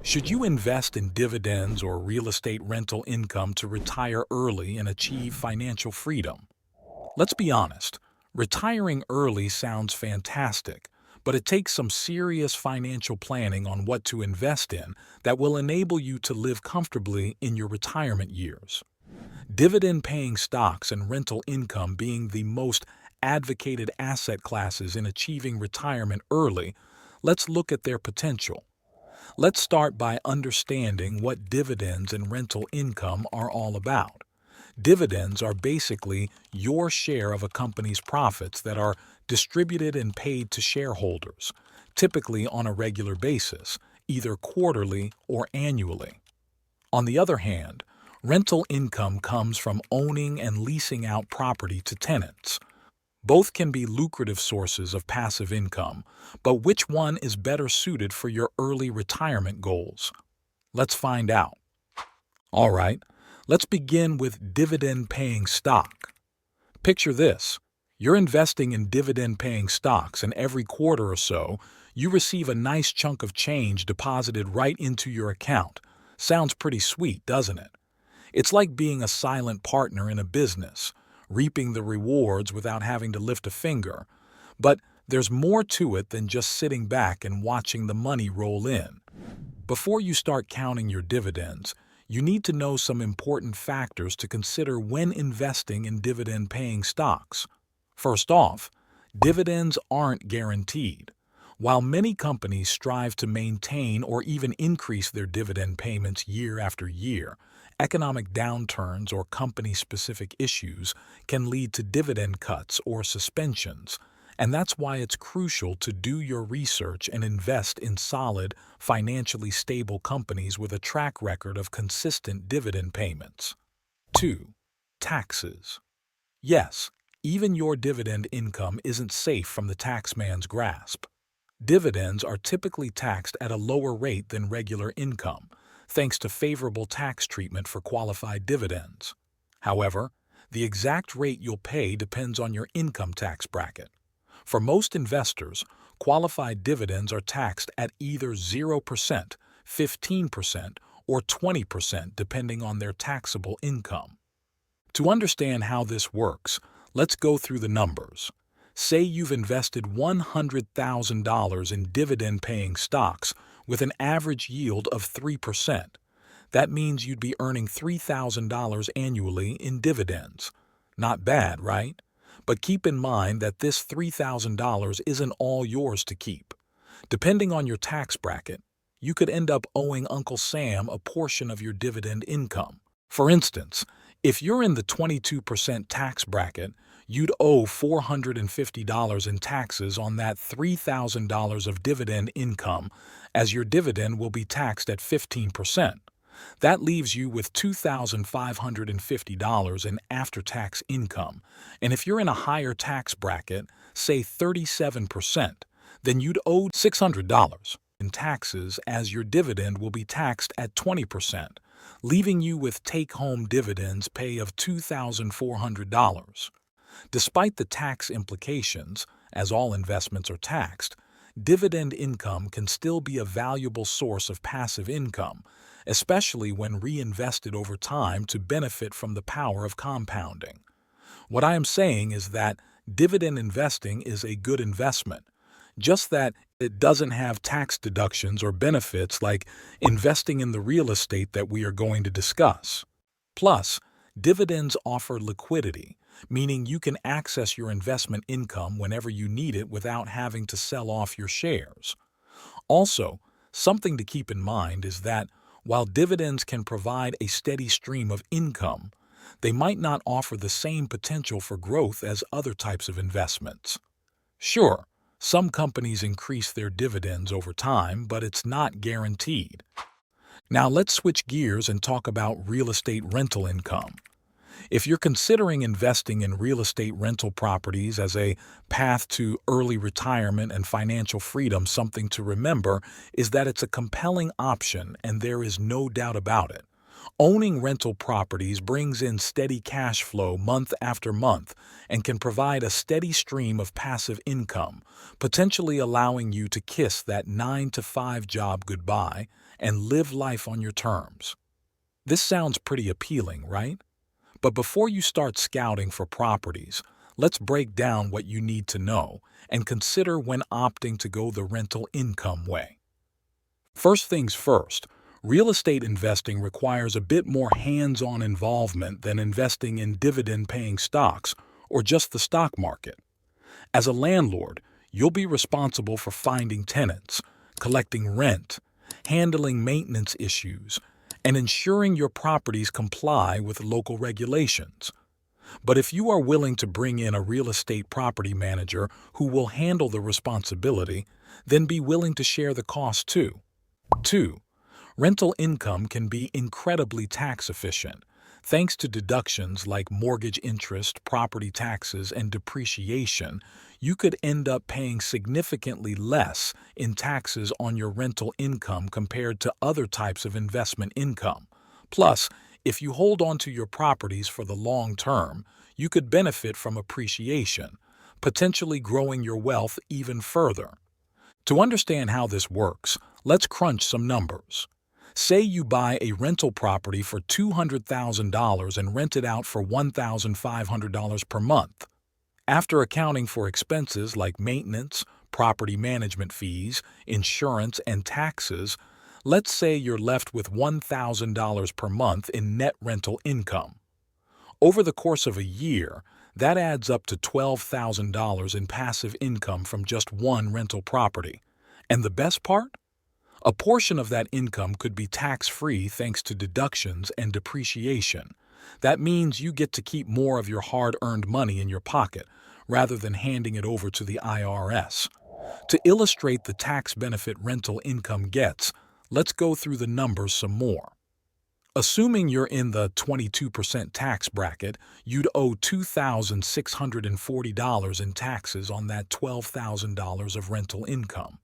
Should you invest in dividends or real estate rental income to retire early and achieve financial freedom? Let's be honest, retiring early sounds fantastic, but it takes some serious financial planning on what to invest in that will enable you to live comfortably in your retirement years. Dividend-paying stocks and rental income being the most advocated asset classes in achieving retirement early, let's look at their potential. Let's start by understanding what dividends and rental income are all about. Dividends are basically your share of a company's profits that are distributed and paid to shareholders, typically on a regular basis, either quarterly or annually. On the other hand, rental income comes from owning and leasing out property to tenants. Both can be lucrative sources of passive income, but which one is better suited for your early retirement goals? Let's find out. All right, let's begin with dividend-paying stock. Picture this. You're investing in dividend-paying stocks, and every quarter or so, you receive a nice chunk of change deposited right into your account. Sounds pretty sweet, doesn't it? It's like being a silent partner in a business, reaping the rewards without having to lift a finger. But there's more to it than just sitting back and watching the money roll in. Before you start counting your dividends, you need to know some important factors to consider when investing in dividend-paying stocks. First off, dividends aren't guaranteed. While many companies strive to maintain or even increase their dividend payments year after year, economic downturns or company-specific issues can lead to dividend cuts or suspensions, and that's why it's crucial to do your research and invest in solid, financially stable companies with a track record of consistent dividend payments. 2. Taxes. Yes, even your dividend income isn't safe from the taxman's grasp. Dividends are typically taxed at a lower rate than regular income, thanks to favorable tax treatment for qualified dividends. However, the exact rate you'll pay depends on your income tax bracket. For most investors, qualified dividends are taxed at either 0%, 15%, or 20% depending on their taxable income. To understand how this works, let's go through the numbers. Say you've invested $100,000 in dividend-paying stocks with an average yield of 3%. That means you'd be earning $3,000 annually in dividends. Not bad, right? But keep in mind that this $3,000 isn't all yours to keep. Depending on your tax bracket, you could end up owing Uncle Sam a portion of your dividend income. For instance, if you're in the 22% tax bracket, you'd owe $450 in taxes on that $3,000 of dividend income, as your dividend will be taxed at 15%. That leaves you with $2,550 in after-tax income, and if you're in a higher tax bracket, say 37%, then you'd owe $600 in taxes as your dividend will be taxed at 20%, leaving you with take-home dividends pay of $2,400. Despite the tax implications, as all investments are taxed, dividend income can still be a valuable source of passive income, especially when reinvested over time to benefit from the power of compounding. What I am saying is that dividend investing is a good investment, just that it doesn't have tax deductions or benefits like investing in the real estate that we are going to discuss. Plus, dividends offer liquidity, meaning you can access your investment income whenever you need it without having to sell off your shares. Also, something to keep in mind is that while dividends can provide a steady stream of income, they might not offer the same potential for growth as other types of investments. Sure, some companies increase their dividends over time, but it's not guaranteed. Now let's switch gears and talk about real estate rental income. If you're considering investing in real estate rental properties as a path to early retirement and financial freedom, something to remember is that it's a compelling option and there is no doubt about it. Owning rental properties brings in steady cash flow month after month and can provide a steady stream of passive income, potentially allowing you to kiss that 9-to-5 job goodbye and live life on your terms. This sounds pretty appealing, right? But before you start scouting for properties, let's break down what you need to know and consider when opting to go the rental income way. First things first, real estate investing requires a bit more hands-on involvement than investing in dividend-paying stocks or just the stock market. As a landlord, you'll be responsible for finding tenants, collecting rent, handling maintenance issues, and ensuring your properties comply with local regulations. But if you are willing to bring in a real estate property manager who will handle the responsibility, then be willing to share the cost too. 2. Rental income can be incredibly tax efficient. Thanks to deductions like mortgage interest, property taxes, and depreciation, you could end up paying significantly less in taxes on your rental income compared to other types of investment income. Plus, if you hold on to your properties for the long term, you could benefit from appreciation, potentially growing your wealth even further. To understand how this works, let's crunch some numbers. Say you buy a rental property for $200,000 and rent it out for $1,500 per month. After accounting for expenses like maintenance, property management fees, insurance, and taxes, let's say you're left with $1,000 per month in net rental income. Over the course of a year, that adds up to $12,000 in passive income from just one rental property. And the best part? A portion of that income could be tax-free thanks to deductions and depreciation. That means you get to keep more of your hard-earned money in your pocket rather than handing it over to the IRS. To illustrate the tax benefit rental income gets, let's go through the numbers some more. Assuming you're in the 22% tax bracket, you'd owe $2,640 in taxes on that $12,000 of rental income.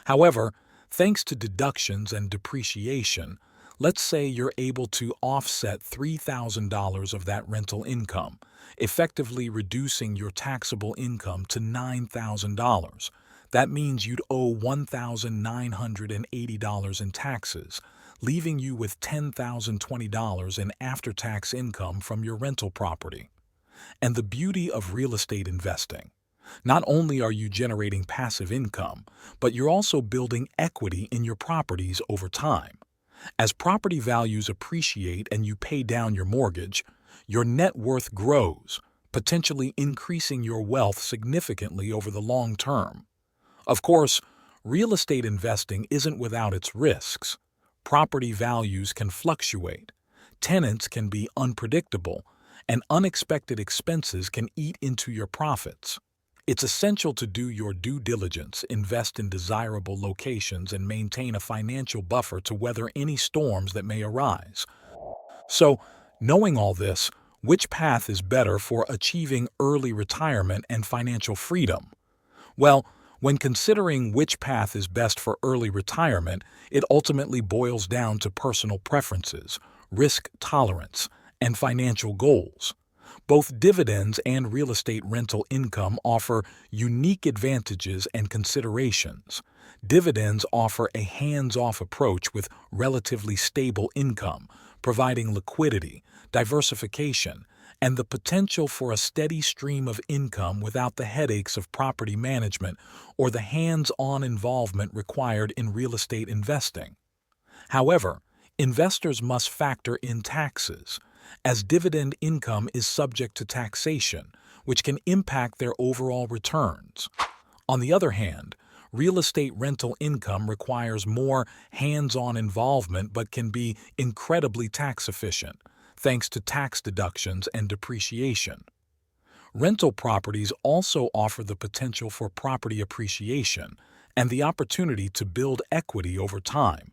However, thanks to deductions and depreciation, let's say you're able to offset $3,000 of that rental income, effectively reducing your taxable income to $9,000. That means you'd owe $1,980 in taxes, leaving you with $10,020 in after-tax income from your rental property. And the beauty of real estate investing. Not only are you generating passive income, but you're also building equity in your properties over time. As property values appreciate and you pay down your mortgage, your net worth grows, potentially increasing your wealth significantly over the long term. Of course, real estate investing isn't without its risks. Property values can fluctuate, tenants can be unpredictable, and unexpected expenses can eat into your profits. It's essential to do your due diligence, invest in desirable locations, and maintain a financial buffer to weather any storms that may arise. So, knowing all this, which path is better for achieving early retirement and financial freedom? Well, when considering which path is best for early retirement, it ultimately boils down to personal preferences, risk tolerance, and financial goals. Both dividends and real estate rental income offer unique advantages and considerations. Dividends offer a hands-off approach with relatively stable income, providing liquidity, diversification, and the potential for a steady stream of income without the headaches of property management or the hands-on involvement required in real estate investing. However, investors must factor in taxes, as dividend income is subject to taxation, which can impact their overall returns. On the other hand, real estate rental income requires more hands-on involvement but can be incredibly tax efficient, thanks to tax deductions and depreciation. Rental properties also offer the potential for property appreciation and the opportunity to build equity over time.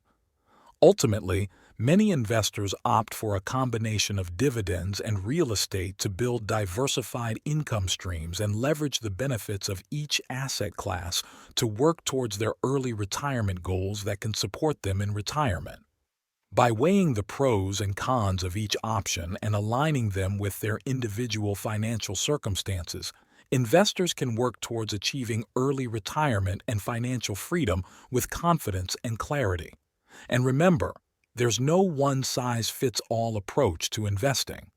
Ultimately, many investors opt for a combination of dividends and real estate to build diversified income streams and leverage the benefits of each asset class to work towards their early retirement goals that can support them in retirement. By weighing the pros and cons of each option and aligning them with their individual financial circumstances, investors can work towards achieving early retirement and financial freedom with confidence and clarity. And remember, there's no one-size-fits-all approach to investing.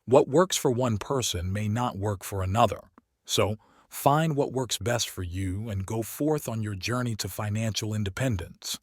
What works for one person may not work for another. So, find what works best for you and go forth on your journey to financial independence.